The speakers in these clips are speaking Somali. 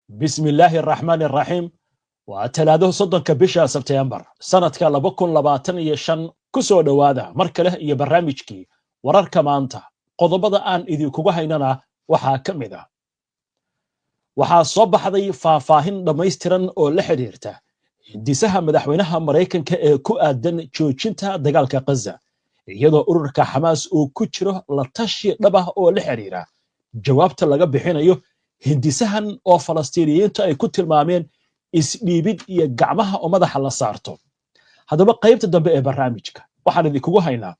بسم الله الرحمن الرحيم وتلاده صدن كبشة سبتمبر سنة كالبكون لباتن يشن كسو دوادا مركله يبرامجكي ورار كمانتا قضبضا آن إذي كوغهيننا وحا كميدا وحا صبح ذي فافاهن دميسترن أو لحديرتا ديسها مدحوينها مريكن كو آدن جوجينتا دقالك قزة يدو أرورك حماس أو كتره لطشي دبه أو لحديرا جوابتا لغا بحين hindisahan oo Falastiiniyiintu ay ku tilmaameen isdhiibid iyo gacmaha oo madaxa la saarto hadaba qaybta dambe ee barnaamijka waxaan idinku haynaa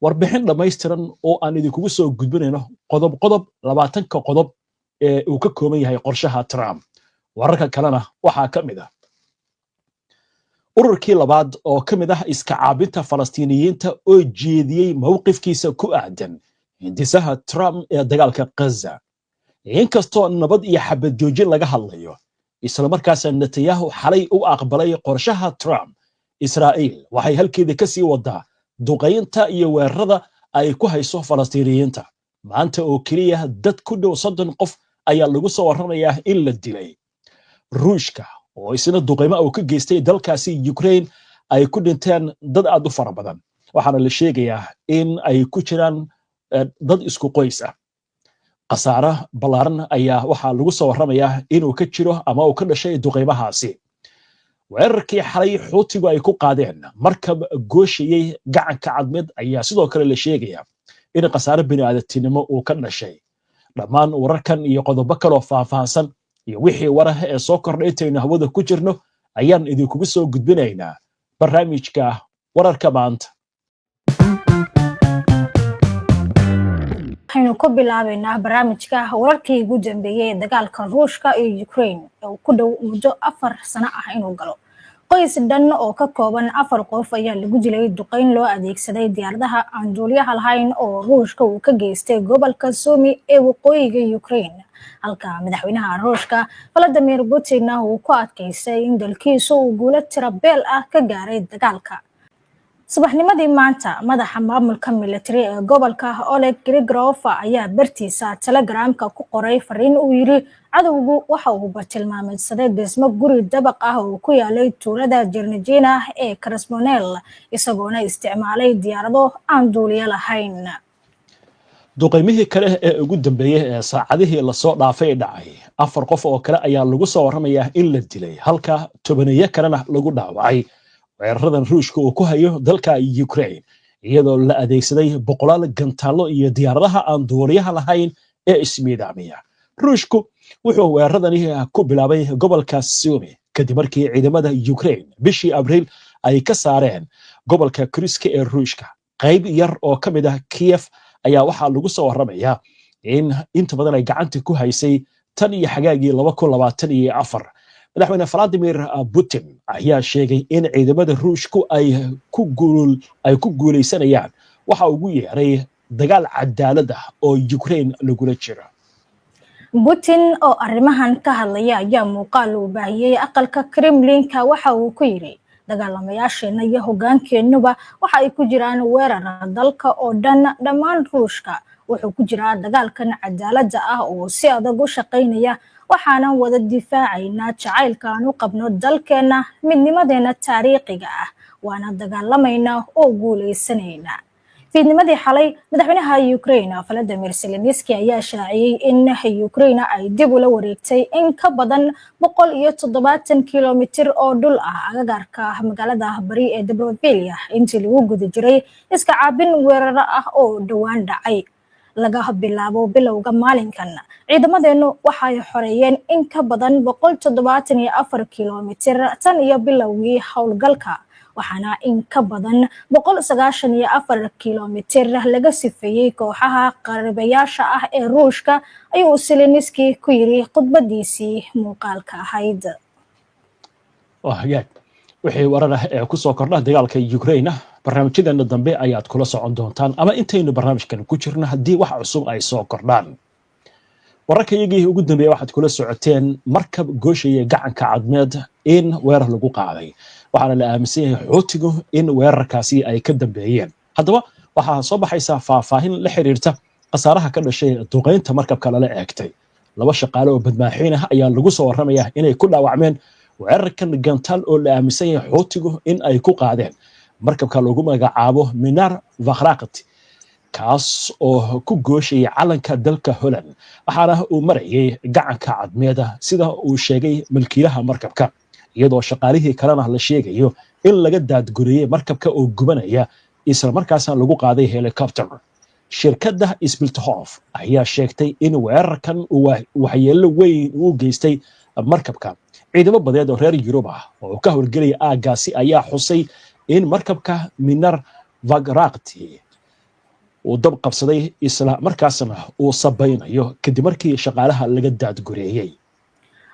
warbixin dhameystiran oo aan idinku soo gudbinayno qodob 20 qodob ee uu ka kooban yahay qorshaha Trump wararka kalena waxa ka mid ah ururkii labaad oo ka mid ah iska caabinta Falastiiniyiinta oo jeediyay mowqifkiisa ku aadan hindisaha Trump ee dagaalka Gaza inkastoo nabad iyo xabad joojin laga hadlayo isla markaas Netanyahu xalay u aqbalay qorshaha Trump Israa'iil waxay halkeeda ka sii wadaa duqeynta iyo weerarada ay ku hayso Falastiiniyiinta maanta oo kaliya dad ku dhow 30 qof ayaa lagu soo waramayaa in la dilay Ruushka oo isna duqeymo uu ka geystay dalkaasi Ukraine ay ku dhinteen dad aad u fara badan waxaana la sheegayaa in ay ku jiraan dad isku qoys ah qasaara balaaran ayaa waxa lagu soo waramayaa inuu ka jiro ama uu ka dhashay duqeymahaasi weerarkii xalay xuutigu ay ku qaadeen markab gooshiyay gacanka cadmid ayaa sidoo kale la sheegayaa in qasaare bini'aadantinimo uu ka dhashay dhammaan wararkan iyo qodobo kale oo faahfaahsan iyo wixii waraha ee soo kordhay intaynu hawada ku jirno ayaan idinku soo gudbinaynaa barnaamijka wararka maanta waxaynu ku bilaabaynaa barnaamijka wararkii ugu dambeeyay dagaalka Ruushka iyo Ukraine oo ku dhow muddo 4 sano ah inuu galo qoys dhan oo ka kooban 4 qof ayaa lagu dilay duqeyn loo adeegsaday diyaaradaha aan duuliyaha lahayn oo Ruushka uu ka geystay gobolka Sumy ee waqooyiga Ukraine halka madaxweynaha Ruushka Vladimir Putin uu ku adkaystay in dalkiisu uu guulo tirabeel ah ka gaaray dagaalka subaxnimadii maanta madaxa maamulka military ee gobolka Oleg Grigorov ayaa bartiisa Telegramka ku qoray fariin uu yiri cadawgu waxa uu bartilmaameedsaday dhismo guri dabaq ah oo ku yaalay tuulada Jernijina ee Krasmonel isagoona isticmaalay diyaarado aan duuliye lahayn duqeymihii kale ee ugu dambeeyay ee saacadihii la soo dhaafay dhacay 4 qof oo kale ayaa lagu soo waramayaa in la dilay halka 10 kalena lagu dhaawacay weeraradan Ruushka uu ku hayo dalka Ukraine iyadoo la adeegsaday boqolaal gantaalo iyo diyaaradaha aan duuliyaha lahayn ee ismiidaamiya Ruushku wuxuu weeraradani ku bilaabay gobolka Sumy kadib markii ciidamada Ukraine bishii Abriil ay ka saareen gobolka Kursk ee Ruushka qayb yar oo ka mid ah Kiev ayaa waxa lagu soo waramayaa in inta badan ay gacanta ku haysay tan iyo xagaagii 2024 madaxweyne Vladimir Putin ayaa sheegay in ciidamada Ruushku ay ku guuleysanayaan waxa ugu yeeray dagaal cadaalad ah oo Ukraine lagula jiro Putin oo arrimahan ka hadlaya ayaa muuqaal u baahiyay aqalka Kremlinka waxa uu ku yiri dagaalamayaasheena iyo hogaankeenuba waxa ay ku jiraan weerar dalka oo dhan dhammaan Ruushka wuxuu ku jiraa dagaalkan cadaalad ah oo si adag u shaqeynaya waxaana wada difaacaynaa jacaylkaan u qabno dalkeena midnimadeena taariikhiga ah waana dagaalamaynaa oo guuleysanayna fiidnimadii xalay madaxweynaha Ukraine Volodymyr Zelensky ayaa shaaciyay in Ukraine ay dib ula wareegtay in ka badan 170 kilomitir oo dhul ah agagaarka magaalada bari ee Dobrovolya intii lagu guda jiray iska caabin weerar ah oo dhawaan dhacay laga bilaabo bilowga maalinkan ciidamadeenu waxay xoreeyeen in ka badan 174 kilomitir tan iyo bilowgii howlgalka waxaana in ka badan 194 kilomitir laga sifeeyay kooxaha qarabayaasha ah ee Ruushka ayuu Zelensky ku yiri khudbadiisii muuqaalka ahayd wixii warar ah ee ku soo kordha dagaalka Ukraine barnaamijyadeena dambe ayaad kula socon doontaan ama intaynu barnaamijkan ku jirno haddii wax cusub ay soo kordhaan wararkayagii ugu dambeeyay waxaad kula socoteen markab gooshaya gacanka cadmeed in weerar lagu qaaday waxaana la aaminsan yahay xuutigu in weerarkaasi ay ka dambeeyeen haddaba waxaa soo baxaysa faahfaahin la xiriirta qasaaraha ka dhashay duqeynta markabka lala eegtay laba shaqaale oo badmaaxiin ah ayaa lagu soo warramayaa inay ku dhaawacmeen weerarkan gantaal oo la aaminsan yahay Xuutigu in ay ku qaadeen markabka lagu magacaabo Minar Vakhraqt kaas oo ku gooshayay calanka dalka Holland waxaana uu marayay gacanka cadmeeda sida uu sheegay milkiilaha markabka iyadoo shaqaalihii kalena la sheegayo in laga daadguriyay markabka oo gubanaya isla markaasna lagu qaaday helicopter shirkadda Isbilthof ayaa sheegtay in weerarkan uu waxyeello weyn u geystay markabka ciidamo badeed oo reer Yurub ah oo ka howlgelaya aagaasi ayaa xusay in markabka Minar Vakhraqt uu dab qabsaday isla markaasna uu sabaynayo kadib markii shaqaalaha laga daadgureeyay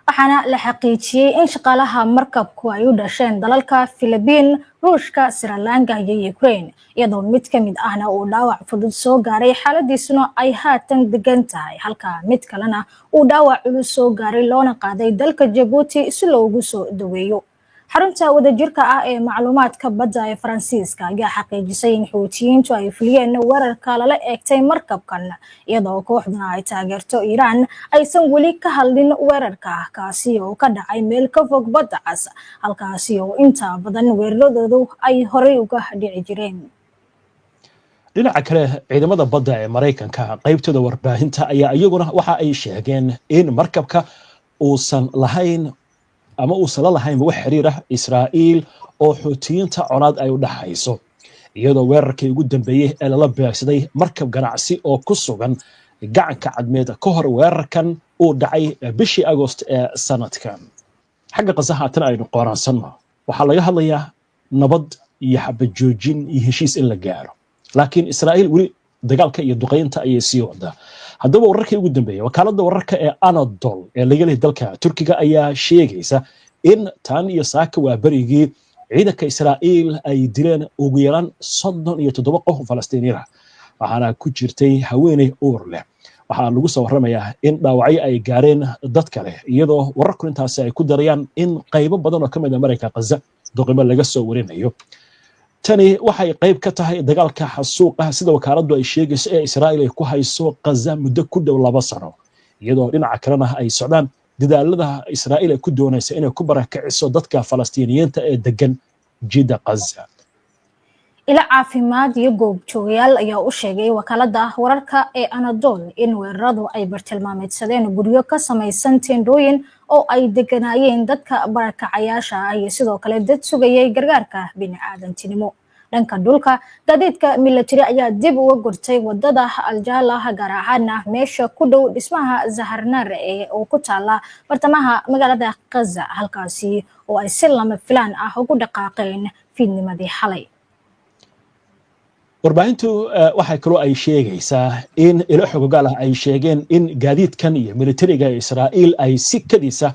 waxaana la xaqiijiyay in shaqaalaha markabku ay u dhasheen dalalka Philippines, Ruushka, Sri Lanka iyo Ukraine iyadoo mid ka mid ahna uu dhaawac fudud soo gaaray xaaladiisuna ay haatan degan tahay halka mid kalena uu dhaawac culus soo gaaray loona qaaday dalka Djibouti si loogu soo daweeyo xarunta wadajirka ah ee macluumaadka badda ee Faransiiska ayaa xaqiijisay in Xuutiyiintu ay fuliyeen weerarka lala eegtay markabkan iyadoo kooxduna ay taageerto Iiraan aysan weli ka hadlin weerarka kaasi oo ka dhacay meel ka fog badda cas halkaasi oo inta badan weeraradoodu ay horey uga dhici jireen dhinaca kale ciidamada badda ee Mareykanka qaybtooda warbaahinta ayaa iyaguna waxa ay sheegeen in markabka uusan lahayn ama uusan la lahayn wax xiriir ah Israa'iil oo Xuutiyiinta colaad ay u dhaxayso iyadoo weerarkii ugu dambeeyay ee la beegsaday markab ganacsi oo ku sugan gacanka cadmeed ka hor weerarkan uu dhacay bishii Agost ee sanadkan xagga qasahaatan aynu qoraansanno waxaa laga hadlayaa nabad iyo xabad joojin iyo heshiis in la gaaro laakiin Israa'iil weli dagaalka iyo duqeynta ayay sii wadaa haddaba wararkii ugu dambeeyay wakaaladda wararka ee Anadolu ee laga leeyahay dalka Turkiga ayaa sheegaysa in tan iyo saaka waa barigii ciidanka Israa'iil ay dileen ugu yaraan 37 qof Falastiiniyiin ah waxaana ku jirtay haweeney uur leh waxaa lagu soo warramayaa in dhaawacyo ay gaareen dad kale iyadoo wararku intaasi ay ku darayaan in qaybo badan oo ka mid ah Mareykanka Gaza duqeymo laga soo warinayo tani waxay qayb ka tahay dagaalka xasuuqa sida wakaaladdu ay sheegayso ee Israa'iil ay ku hayso Gaza muddo ku dhow 2 sano iyadoo dhinaca kalena ay socdaan dadaalada Israa'iil ay ku doonayso inay ku barakiciso dadka Falastiiniyiinta ee degan jidda Gaza ila caafimaad iyo goobjoogayaal ayaa u sheegay wakaaladda wararka ee Anadolu in weeraradu ay bartilmaameedsadeen guryo ka samaysan teendooyin oo ay deganaayeen dadka barakacayaasha ah iyo sidoo kale dad sugayay gargaarka bini'aadantinimo dhanka dhulka gaadiidka military ayaa dib uga gurtay wadada Al-Jala gaar ahaan meesha ku dhow dhismaha Zaharnar ee oo ku taala bartamaha magaalada Gaza halkaasi oo ay si lama filaan ah ugu dhaqaaqeen fiidnimadii xalay warbaahintu waxay kaloo ay sheegaysaa in ilo xogogaal ah ay sheegeen in gaadiidkan iyo militariga Israa'iil ay si kadisa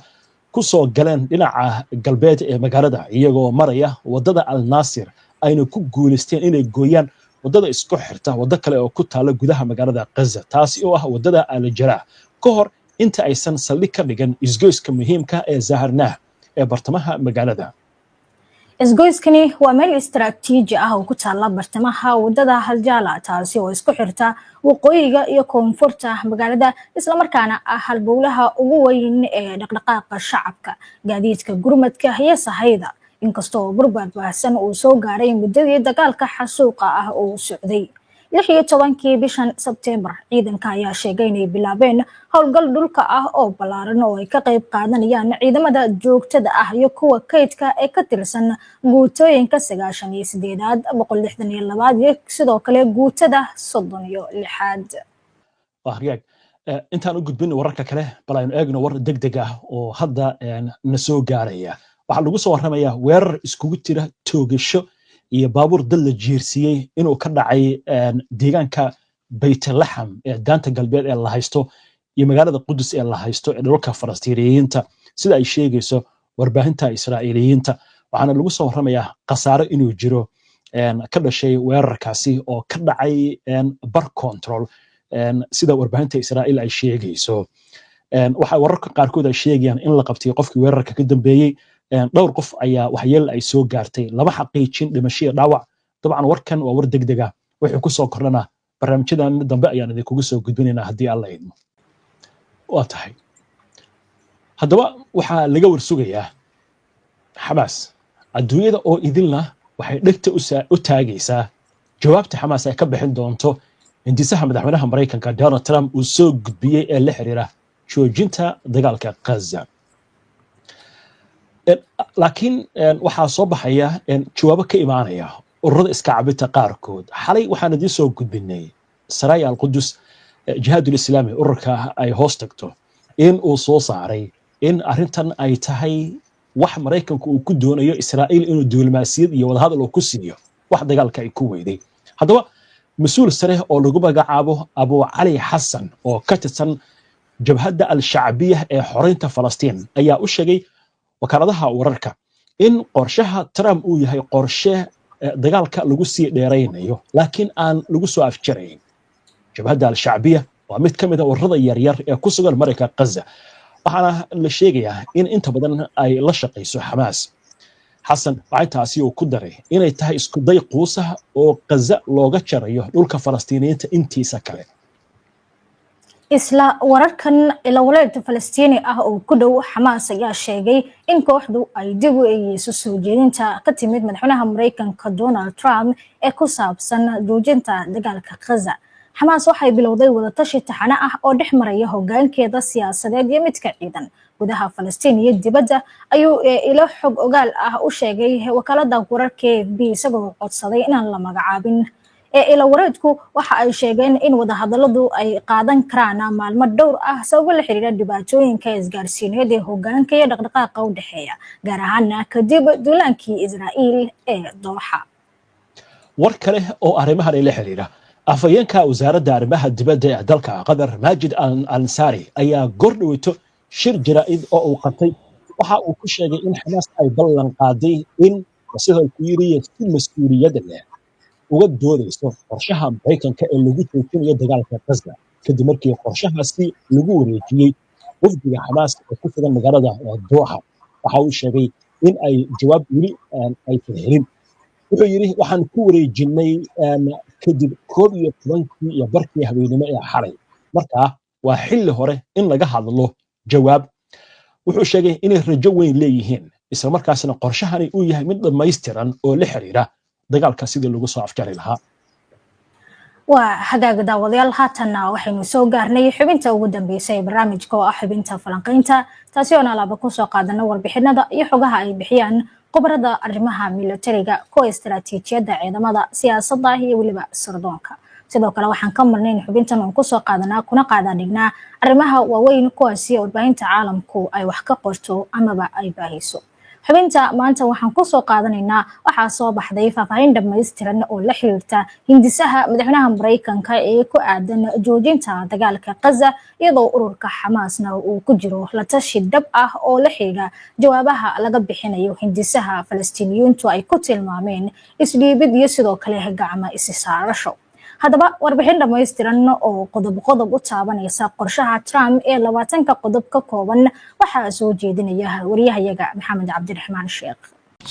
ku soo galeen dhinaca galbeed ee magaalada iyagoo maraya wadada Al-Nasir ayna ku guuleysteen inay gooyaan wadada isku xirta wada kale oo ku taala gudaha magaalada Gaza taasi oo ah wadada Al-Jala ka hor inta aysan saldhig ka dhigan isgoyska muhiimka ee Zaharnah ee bartamaha magaalada isgoyskani waa meel istiraatiiji ah oo ku taala bartamaha wadada Al-Jala taasi oo isku xirta waqooyiga iyo koonfurta magaalada isla markaana ah halbowlaha ugu weyn ee dhaqdhaqaaqa shacabka gaadiidka gurmadka iyo sahayda inkastoo burbur baahsan uu soo gaaray muddadii dagaalka xasuuqa ah oo socday 16 bishan Sebtembar ciidanka ayaa sheegay inay bilaabeen howlgal dhulka ah oo ballaaran oo ay ka qayb qaadanayaan ciidamada joogtada ah iyo kuwa kaydka ee ka tirsan guutooyinka 98aad 162 iyo sidoo kale guutada 36aad intaan u gudbin wararka kale bal aynu eegno war degdeg ah oo hadda na soo gaaraya waxaa lagu soo warramayaa weerar iskugu jira toogasho iyo baabuur dad la jiirsiiyey inuu ka dhacay deegaanka Baytlaxam ee daanta galbeed ee la haysto iyo magaalada Qudus ee la haysto ee dhulka Falastiiniyiinta sida ay sheegayso warbaahinta Israa'iiliyiinta waxaana lagu soo warramayaa khasaare inuu jiro ka dhashay weerarkaasi oo ka dhacay bar control sida warbaahinta Israa'iil ay sheegayso waxa wararka qaarkood ay sheegayaan in la qabtay qofkii weerarka ka dambeeyay dhowr qof ayaa waxyeel ay soo gaartay laba xaqiijin dhimasho dhaawac dabcan warkan waa war degdeg ah wuxuu ku soo kordhana barnaamijyadan dambe ayaan idinkugu soo gudbinaynaa haddii alla idmo واتحي هذا waxaa laga warsugayaa Xamaas adduunyada oo idilna waxay dhigta u taagaysaa jawaabta Xamaas ay ka bixin doonto intisaha madaxweynaha Mareykanka Donald Trump uu soo gudbiyay ee la xiriira joojinta dagaalka Gaza laakiin waxaa soo baxaya jawaabo ka imaanaya ururada iska cabita qaarkood xalay waxaan idin soo gudbinay Saraya al-Qudus jihaadul islaami ururka ay hoos tagto in uu soo saaray in arrintan ay tahay wax Mareykanku uu ku doonayo Israa'iil inuu diblomaasiyad iyo wada hadal ku siiyo wax dagaalka ay ku weyday hadaba mas'uul sare oo lagu magacaabo Abu Ali Hassan oo ka tirsan jabhadda al-shacbiyah ee xoreynta Falastiin ayaa u sheegay wakaaladaha wararka in qorshaha Trump uu yahay qorshe dagaalka lagu sii dheeraynayo laakiin aan lagu soo afjarayn jabhadda al-shacbiyah waa mid kamid ah ururada yaryar ee ku sugan Mareykanka Gaza waxaana la sheegayaa in inta badan ay la shaqeyso Xamaas Hassan waxay taasi uu ku daray inay tahay isku day quusaha oo Gaza looga jarayo dhulka Falastiiniyiinta intiisa kale isla wararkan ila walaad Falastiini ah oo ku dhow Xamaas ayaa sheegay in kooxdu ay dib u eegayso soo jeedinta ka timid madaxweynaha Mareykanka Donald Trump ee ku saabsan joojinta dagaalka Gaza Xamaas waxay bilowday wada tashi taxane ah oo dhex maraya hoggaankeeda siyaasadeed iyo midka ciidan gudaha Falastiin iyo dibadda ayuu ilo xog ogaal ah u sheegay wakaalada wararka AFP isagoo codsaday inaan la magacaabin ila wareedku waxa ay sheegeen in wada hadalladu ay qaadan karaan maalmo dhowr ah sabab la xiriira dhibaatooyinka isgaarsiineed ee hoggaanka iyo dhaqdhaqaaqa u dhaxeeya gaar ahaan kadib duulaankii Israa'iil ee Dooxa war kale oo arrimahan la xiriira afayeenka wasaaradda arrimaha dibadda ee dalka Qatar Majid al-Ansari ayaa gordhaweyto shir jaraa'id oo uu qabtay waxa uu ku sheegay in Xamaas ay ballan qaaday in sidoo ku yiri si mas'uuliyad leh uga doodayso qorshaha Mareykanka ee lagu joojinayo dagaalka Gaza kadib markii qorshahaasi lagu wareejiyay wafdiga Xamaas ee ku sugan magaalada Dooxa waxa uu sheegay in ay jawaab weli ay helin wuxuu yiri waxaan ku wareejinay kadib 11 iyo barkii habeenimo ee xalay markaa waa xilli hore in laga hadlo jawaab wuxuu sheegay inay rajo weyn leeyihiin isla markaasna qorshahani uu yahay mid dhameystiran oo la xiriira dagaalka sidii lagu soo afjari lahaa waa hagaaga daawadayaal haatan waxaynu soo gaarnay xubinta ugu dambeysay barnaamijka oo ah xubinta falanqaynta taasi oo nalaaba ku soo qaadana warbixinada iyo xogaha ay bixiyaan qobarada arrimaha militariga kuwa istiraatiijiyadda ciidamada siyaasadda iyo waliba sirdoonka sidoo kale waxaan ka marnayn xubintan oo ku soo qaadanaa kuna qaadanignaa arrimaha waaweyn kuwaasi warbaahinta caalamku ay wax ka qorto amaba ay baahiso xubinta maanta waxaan ku soo qaadanaynaa waxa soo baxday faahfaahin dhameystiran oo la xiriirta hindisaha madaxweynaha Mareykanka ee ku aadan joojinta dagaalka Gaza iyadoo ururka Xamaasna uu ku jiro la tashi dhab ah oo la xiriira jawaabaha laga bixinayo hindisaha Falastiiniyiintu ay ku tilmaameen isdhiibid iyo sidoo kale gacmo isaarasho hadaba warbixin dhameystiran oo qodob u taabanaysa qorshaha Trump ee 20 qodob ka kooban waxa soo jeedinaya wariyahayaga Maxamed Cabdiraxmaan Sheekh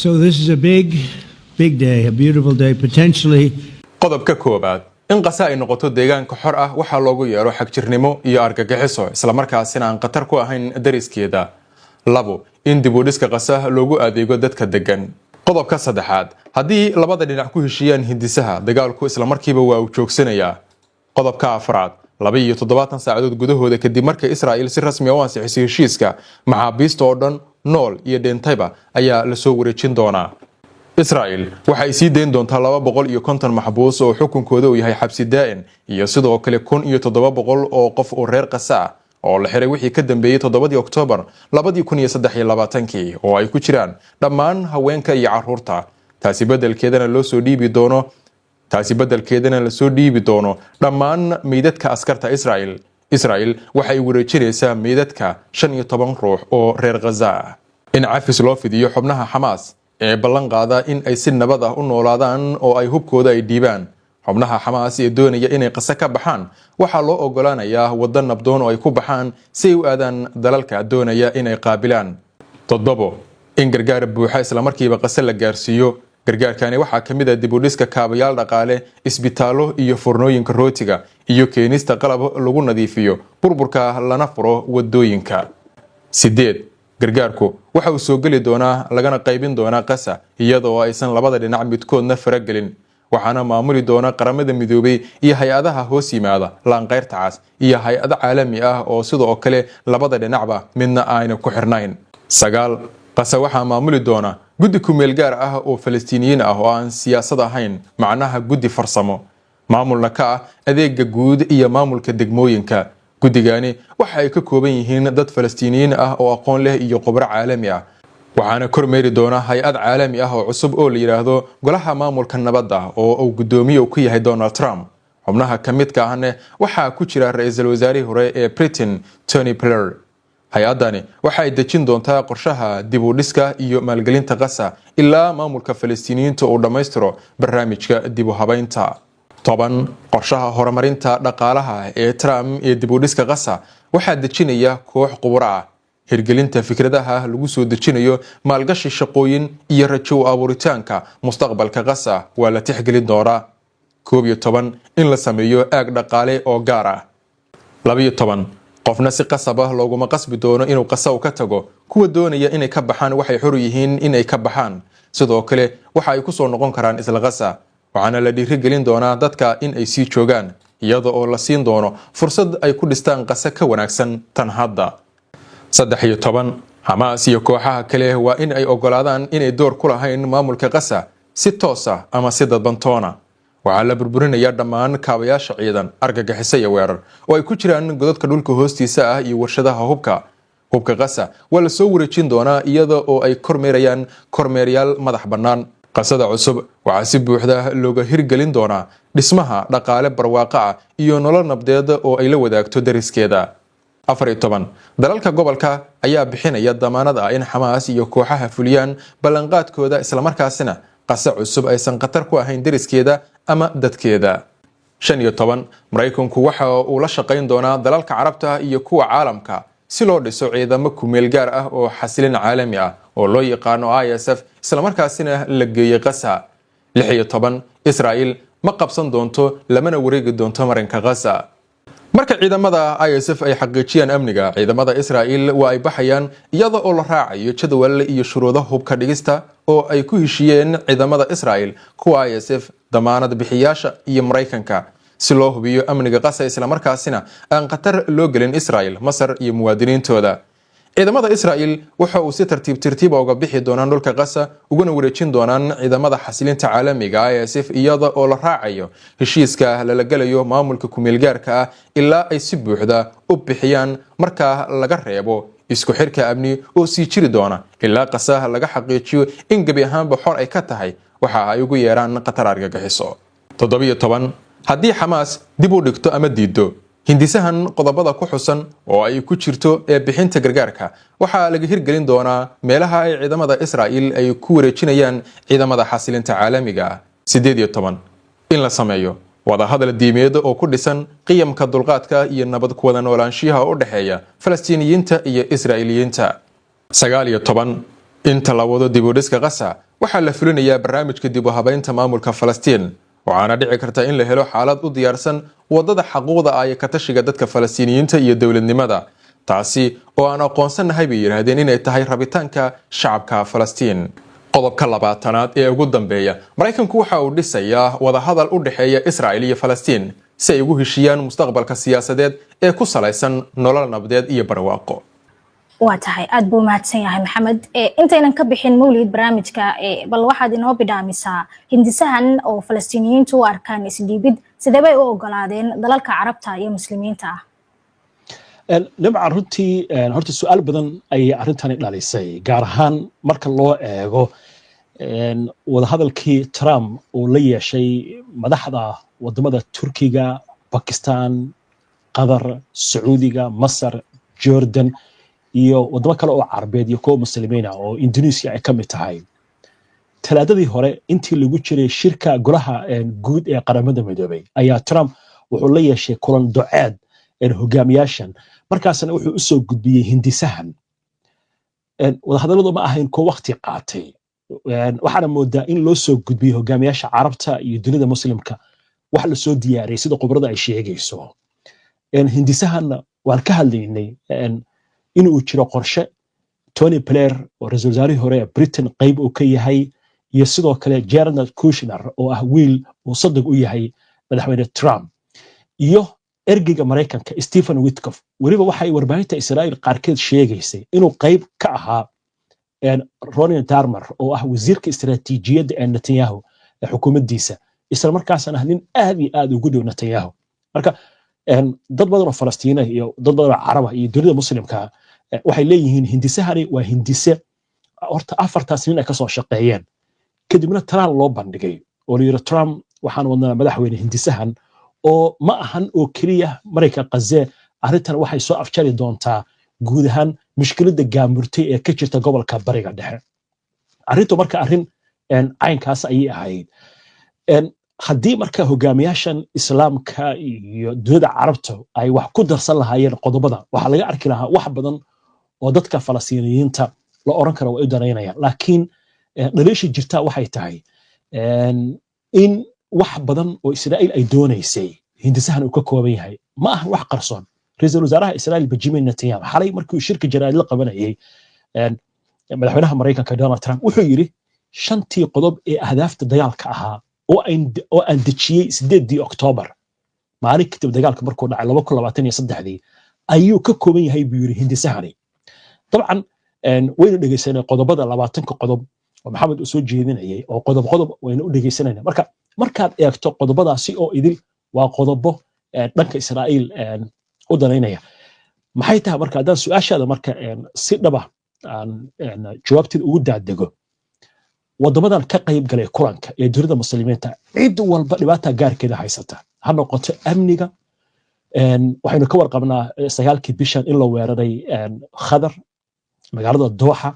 So this is a big day, a beautiful day potentially. qodobka koobaad in Gaza ay noqoto deegaanka xor ah waxa loogu yeero xagjirnimo iyo argagixiso isla markaasina aan qatar ku ahayn dariskeeda labo in dib u dhiska Gaza loogu adeego dadka degan qodobka saddexaad haddii labada dhinac ku heshiiyaan hindisaha dagaalku isla markiiba waa uu joogsanayaa qodobka afraad 72 saacadood gudahooda kadib markii Israa'iil si rasmi ah u ansixisay heshiiska maxaabiista oo dhan nool iyo dheentayba ayaa la soo wareejin doonaa Israa'iil waxay sii deyn doontaa 250 maxbuus oo xukunkooda uu yahay xabsi daa'in iyo sidoo kale 1700 oo qof oo reer Gaza oo la xiray wixii ka dambeeyay 7 Oktoobar 2023 oo ay ku jiraan dhammaan haweenka iyo carruurta taasi bedelkeedana la soo dhiibi doono dhammaan meydadka askarta Israa'iil waxay wareejinaysaa meydadka 15 ruux oo reer Gaza ah in cafis loo fidiyo xubnaha Xamaas ee ballan qaada in ay si nabad ah u noolaadaan oo ay hubkooda ay dhiibaan xubnaha Xamaas ee doonaya inay Gaza ka baxaan waxa loo ogolaanayaa waddan nabdoon oo ay ku baxaan si ay u aadaan dalalka doonaya inay qaabilaan toddobo in gargaar buuxa isla markiiba Gaza la gaarsiiyo gargaarkani waxaa ka mid ah dib u dhiska kaabayaal dhaqaale isbitaallo iyo furnooyinka rootiga iyo keenista qalab lagu nadiifiyo burburka lana furo wadooyinka. 8 gargaarku waxa uu soo geli doonaa lagana qaybin doonaa Gaza iyadoo aysan labada dhinac midkoodna faragelin, waxaana maamuli doona qaramada midoobay iyo hay-adaha hoos yimaada laanqeyrta cas iyo hay-ad caalami ah oo sidoo kale labada dhinacba midna ayna ku xirnayn. 9 Gaza waxaa maamuli doona guddi ku meel gaar ah oo Falastiiniyiin ah oo aan siyaasad ahayn, macnaha guddi farsamo, maamulna ka ah adeega guud iyo maamulka degmooyinka. guddigani waxa ay ka kooban yihiin dad Falastiiniyiin ah oo aqoon leh iyo khubaro caalami ah, waxaana kormeeri doona hay-ad caalami ah oo cusub oo la yiraahdo Golaha Maamulka Nabadda oo uu gudoomiye ku yahay Donald Trump. xubnaha ka midka ahna waxaa ku jira ra'iisul wasaarihii hore ee Britain Tony Blair. hay-adani waxa ay dejin doontaa qorshaha dib u dhiska iyo maalgelinta Gaza ilaa maamulka Falastiiniyiinta uu dhammaystiro barnaamijka dib u habaynta. 10 qorshaha horumarinta dhaqaalaha ee Trump ee dib u dhiska Gaza waxaa dejinaya koox khubaro ah. hirgelinta fikradaha lagu soo dejinayo maalgashi shaqooyin iyo rajo abuuritaanka mustaqbalka Gaza waa la tixgelin doonaa. 11 in la sameeyo aag dhaqaale oo gaar ah. 12 qofna si qasab ah looguma qasbi doono inuu Gaza ka tago. kuwa doonaya inay ka baxaan waxay xor yihiin inay ka baxaan, sidoo kale waxa ay ku soo noqon karaan isla Gaza, waxaana la dhiirigelin doonaa dadka in ay sii joogaan iyada oo la siin doono fursad ay ku dhistaan Gaza ka wanaagsan tan hadda. 13 Hamas iyo kooxaha kale waa in ay ogolaadaan inay door ku lahayn maamulka Gaza si toos ah ama si dadbantoona. waxaa la burburinayaa dhammaan kaabayaasha ciidan, argagixisyo iyo weerar oo ay ku jiraan godadka dhulka hoostiisa ah iyo warshadaha hubka Gaza waa la soo wareejin doonaa iyada oo ay kormeerayaan kormeeryaal madax bannaan. Qasada cusub waxaa si buuxda looga hirgelin doonaa dhismaha dhaqaale barwaaqo ah iyo nolol nabdeed oo ay la wadaagto dariskeeda. 14 dalalka gobolka ayaa bixinaya damaanad ah in Hamas iyo kooxaha fuliyaan ballanqaadkooda isla markaasina Gaza cusub aysan khatar ku ahayn dariskeeda ama dadkeeda. 15 Mareykanku waxa uu la shaqayn doonaa dalalka Carabta iyo kuwa caalamka si loo dhiso ciidamo ku meel gaar ah oo xasilin caalami ah oo loo yaqaano ISF isla markaasina la geeyay Gaza. 16 Israa'iil ma qabsan doonto lamana wareegi doonto marinka Gaza. marka ciidamada ISF ay xaqiijiyaan amniga, ciidamada Israa'iil waa ay baxayaan iyada oo la raacayo jadwal iyo shuruudo hubka dhigista oo ay ku heshiyeen ciidamada Israa'iil kuwa ISF damaanad bixiyaasha iyo Mareykanka si loo hubiyo amniga Gaza isla markaasina aan khatar loo gelin Israa'iil, Masar iyo muwaadiniintooda. ciidamada Israa'iil waxa uu si tartiib uga bixi doonaan dhulka Gaza uguna wareejin doonaan ciidamada xasilinta caalamiga ISF iyada oo la raacayo heshiiska la galayo maamulka ku meel gaarka ah ilaa ay si buuxda u bixiyaan marka laga reebo isku xirka amni oo sii jiri doona ilaa Gaza laga xaqiijiyo in gabi ahaanba xor ay ka tahay waxa ay ugu yeeraan qatar argagixiso. 17 haddii Hamas dib u dhigto ama diido hindisahan qodobada ku xusan oo ay ku jirto ee bixinta gargaarka waxaa laga hirgelin doonaa meelaha ay ciidamada Israa'iil ay ku wareejinayaan ciidamada xasilinta caalamiga. 18 in la sameeyo wada hadal diimeed oo ku dhisan qiyamka dulqaadka iyo nabad ku wada noolaanshiyaha u dhaxeeya Falastiiniyiinta iyo Israa'iiliyiinta. 19 inta la wado dib u dhiska Gaza waxaa la fulinayaa barnaamijka dib u habaynta maamulka Falastiin, waxaana dhici karta in la helo xaalad u diyaarsan wadada xaquuqda ay ka tashiga dadka Falastiiniyiinta iyo dawladnimada, taasi oo aan aqoonsanahay bay yiraahdeen inay tahay rabitaanka shacabka Falastiin. qodobka 20aad ee ugu dambeeya Mareykanku waxa uu dhisayaa wada hadal u dhaxeeya Israa'iil iyo Falastiin si ay ugu heshiyaan mustaqbalka siyaasadeed ee ku salaysan nolol nabdeed iyo barwaaqo. waa tahay aad buu mahadsan yahay Maxamed. intaynan ka bixin mawlid barnaamijka bal waxaad inoo bidhaamisaa hindisahan oo Falastiiniyiintu u arkaan isdhiibid sidee bay u ogolaadeen dalalka Carabta iyo Muslimiinta ah? nimca runtii horta su'aal badan ayay arrintani dhalisay, gaar ahaan marka loo eego wadahadalkii Trump uu la yeeshay madaxda wadamada Turkiga, Pakistan, Qatar, Sacuudiga, Masar, Jordan iyo wadamo kale oo Carabeed iyo kuwa Muslimiin ah oo Indonesia ay ka mid tahay. talaadadii hore intii lagu jiray shirka golaha guud ee qaramada midoobay ayaa Trump wuxuu la yeeshay kulan duceed hogaamiyaashan, markaasna wuxuu u soo gudbiyay hindisahan. wadahadalladu ma ahayn kuwo waqti qaatay, waxaana moodaa in loo soo gudbiyay hogaamiyaasha Carabta iyo dunida Muslimka wax la soo diyaariyay sida khubarada ay sheegayso hindisahanna waan ka hadlaynay inuu jiro qorshe Tony Blair oo ra'iisul wasaarihii hore ee Britain qayb uu ka yahay iyo sidoo kale Jared Kushner oo ah wiil uu sadag u yahay madaxweyne Trump iyo ergeyga Mareykanka Stephen Witkoff waliba waxay warbaahinta Israa'iil qaarkeed sheegaysay inuu qayb ka ahaa Ronnie Darmer oo ah wasiirka istiraatiijiyadda ee Netanyahu ee xukuumaddiisa isla markaasna ah nin aad iyo aad ugu dhow Netanyahu marka dad badan oo Falastiina iyo dad badan oo Carab iyo dunida muslimka waxay leeyihiin hindisahani waa hindise horta afartaas nin ay ka soo shaqeeyeen kadibna Trump loo bandhigay oo la yiri Trump waxaan wadnaa madaxweyne hindisahan oo ma ahan oo kaliya Mareykan Gaza arrintan waxay soo afjari doontaa guud ahaan mushkiladda gaamurtay ee ka jirta gobolka bariga dhexe arrintu marka arrin caynkaas ayay ahayd haddii marka hogaamiyaashan islaamka iyo dunida carabta ay wax ku darsan lahaayeen qodobada waxa laga arki lahaa wax badan oo dadka Falastiiniyiinta la oran karo way u dareynayaan laakiin dhaliisha jirta waxay tahay in wax badan oo Israa'iil ay doonaysay hindisahan uu ka kooban yahay ma aha wax qarsoon ra'iisul wasaaraha Israa'iil Benjamin Netanyahu xalay markii shirka jaraa'id la qabanayay madaxweynaha Mareykanka Donald Trump wuxuu yiri shantii qodob ee ahdaafta dagaalka ahaa oo aan dejiyay 8 Oktoobar maalin kadib dagaalka markuu dhacay 2023 ayuu ka kooban yahay buu yiri hindisahani dabcan waynu dhageysanay qodobada 20 qodob oo Maxamed uu soo jeedinayay oo qodob waynu u dhageysanayna markaad eegto qodobadaasi oo idil waa qodobo dhanka Israa'iil u daneynaya maxay tahay marka hadaan su'aashaada marka si dhaba jawaabteeda ugu daadego wadamadan ka qayb galay kulanka ee dunida muslimiinta cid walba dhibaato gaarkeeda haysata ha noqoto amniga waxaynu ka warqabnaa 9kii bishan in la weeraray Khadar magaalada Dooxa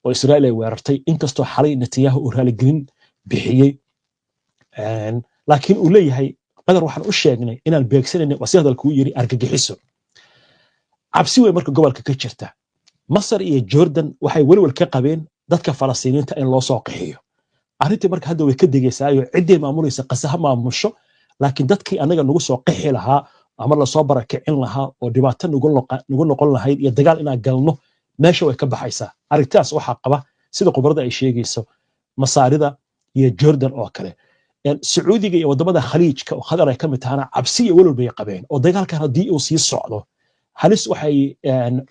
oo Israa'iil ay weerartay inkastoo xalay Netanyahu uu raali gelin bixiyay laakiin uu leeyahay qadar waxaan u sheegnay inaan beegsanayno wasiir hadalku yiri argagixiso cabsi way marka gobolka ka jirta Masar iyo Jordan waxay walwal ka qabeen dadka Falastiiniinta in loo soo qaxiyo arrintii marka hadda way ka degeysaayo ciidii maamulaysa qasaha maamusho laakiin dadkii anaga nagu soo qaxi lahaa ama la soo barakicin lahaa oo dhibaato nagu noqon lahayd iyo dagaal inaan galno meesha way ka baxaysaa arrintaas waxa qaba sida khubarada ay sheegayso Masaarida iyo Jordan oo kale Sacuudiga iyo wadamada Khaliijka oo Qatar ay ka mid tahay cabsi iyo walwal bay qabeen oo dagaalkan hadii uu sii socdo halis waxay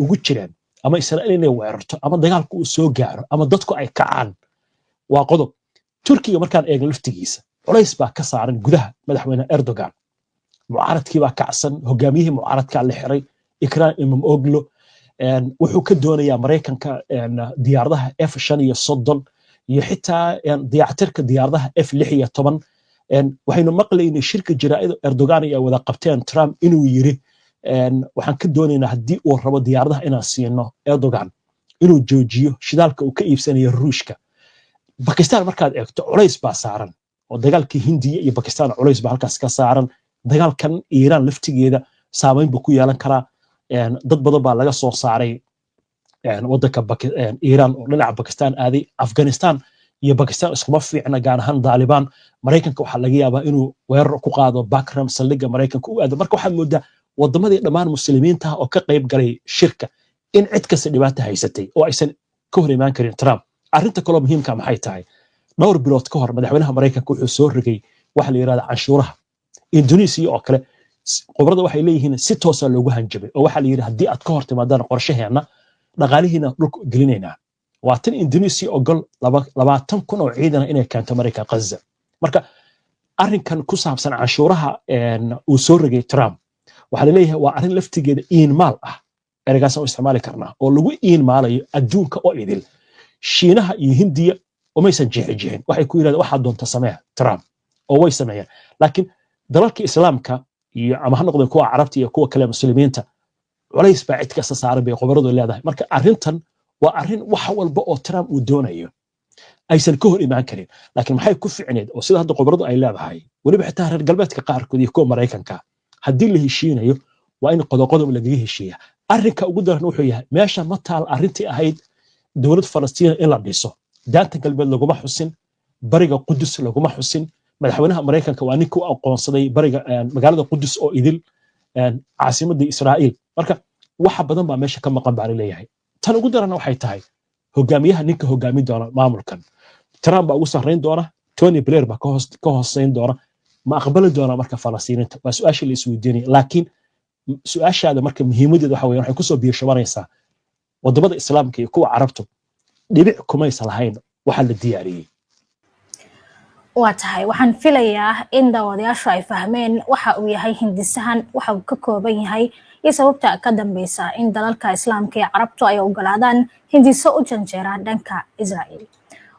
ugu jireen ama Israa'iil inay weerarto ama dagaalku uu soo gaaro ama dadku ay kacaan waa qodob Turkiga markaan eegno laftigiisa culays baa ka saaran gudaha madaxweyne Erdogan mucaaradkii baa kacsan hogaamiyihii mucaaradka la xiray Ekrem Imamoglu wuxuu ka doonayaa Mareykanka diyaaradaha F-35 iyo xitaa dayactirka diyaaradaha F-16 waxaynu maqlaynay shirka jaraa'id Erdogan ay wada qabteen Trump inuu yiri waxaan ka doonaynaa hadii uu rabo diyaaradaha inaan siino Erdogan inuu joojiyo shidaalka uu ka iibsanayo Ruushka Pakistan markaad eegto culays baa saaran oo dagaalkii Hindiya iyo Pakistan culays baa halkaas ka saaran dagaalkan Iran laftigeeda saameyn buu ku yeelan karaa dad badan baa laga soo saaray wadanka Iran oo dhinaca Pakistan aaday Afghanistan iyo Pakistan iskuma fiicna gaar ahaan Taliban Mareykanka waxa laga yaabaa inuu weerar ku qaado Bagram saldhigga Mareykanka u aado marka waxa moodaa wadamadii dhammaan muslimiinta oo ka qayb galay shirka in cid kasta dhibaato haysatay oo aysan ka hor imaan karin Trump arrinta kale muhiimka maxay tahay dhowr bilood ka hor madaxweynaha Mareykanka wuxuu soo rogay waxa la yiraahdo canshuuraha Indonesia oo kale qobrada waxay leeyihiin si toos ah loogu hanjabay oo waxa la yiraahdo hadii aad ka hor timaadaan qorshaheena dhaqaalihiina dhulka gelinayna waa tan Indonesia oo gal 20,000 oo ciidan inay keento Mareykanka Gaza marka arrinkan ku saabsan canshuuraha uu soo rogay Trump waxa la leeyahay waa arrin laftigeeda maal ah eragaas oo isticmaali karnaa oo lagu maalayo adduunka oo idil Shiinaha iyo Hindiya oo maysan jeexin waxay ku yiraahdeen waxa doonta samee Trump oo way sameeyeen laakiin dalalka islaamka iyo ama ha noqdo kuwa carabta iyo kuwa kale muslimiinta culays baa cid kasta saaran bay qobaradu leedahay marka arrintan waa arrin wax walba oo Trump uu doonayo aysan ka hor imaan karin laakiin maxay ku ficneed oo sida hadda qobaradu ay leedahay waliba xitaa reer galbeedka qaarkood iyo kuwa Mareykanka haddii la heshiinayo waa in qodob laga heshiiya arrinka ugu daran wuxuu yahay meesha ma taal arrintii ahayd dawlad Falastiin in la dhiso daanta galbeed laguma xusin bariga Qudus laguma xusin madaxweynaha Mareykanka waa ninkii u aqoonsaday bariga magaalada Qudus oo idil caasimadda Israa'iil marka waxa badan baa meesha ka maqan baa leeyahay tan ugu darana waxay tahay hogaamiyaha ninka hogaami doona maamulkan Trump baa ugu sarreyn doona Tony Blair baa ka hooseyn doona ma aqbali doona marka Falastiiniinta waa su'aasha la isweydiinay laakiin su'aashaada marka muhiimadeedu waxa weeye waxay ku soo biirshabanaysaa wadamada islaamka iyo kuwa carabtu dhibic kumaysa lahayn waxa la diyaariyay waa tahay waxaan filayaa in daawadayaashu ay fahmeen waxa uu yahay hindisahan waxa uu ka kooban yahay iyo sababta ka dambeysa in dalalka islaamka iyo carabtu ay ogolaadaan hindiso u janjeera dhanka Israa'iil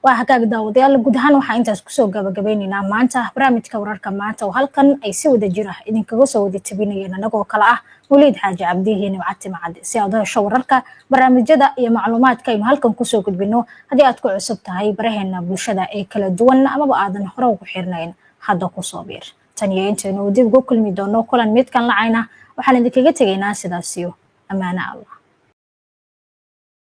waa hagaag daawadayaal guud ahaan waxaa intaas kusoo gabagabaynaynaa maanta barnaamijka wararka maanta oo halkan ay si wada jira idinkaga soo wada tabinayeen anagoo kala ah Waliid Xaaji Cabdihi Nimcati Macad si aad u hesho wararka barnaamijyada iyo macluumaadka aynu halkan kusoo gudbino haddii aad ku cusub tahay baraheena bulshada ee kala duwan amaba aadan hore ugu xirnayn hadda ku soo biir tan iyo intaynu dib ugu kulmi doono kulan midkan lacayna waxaan idinkaga tegaynaa sidaas iyo amaana Allah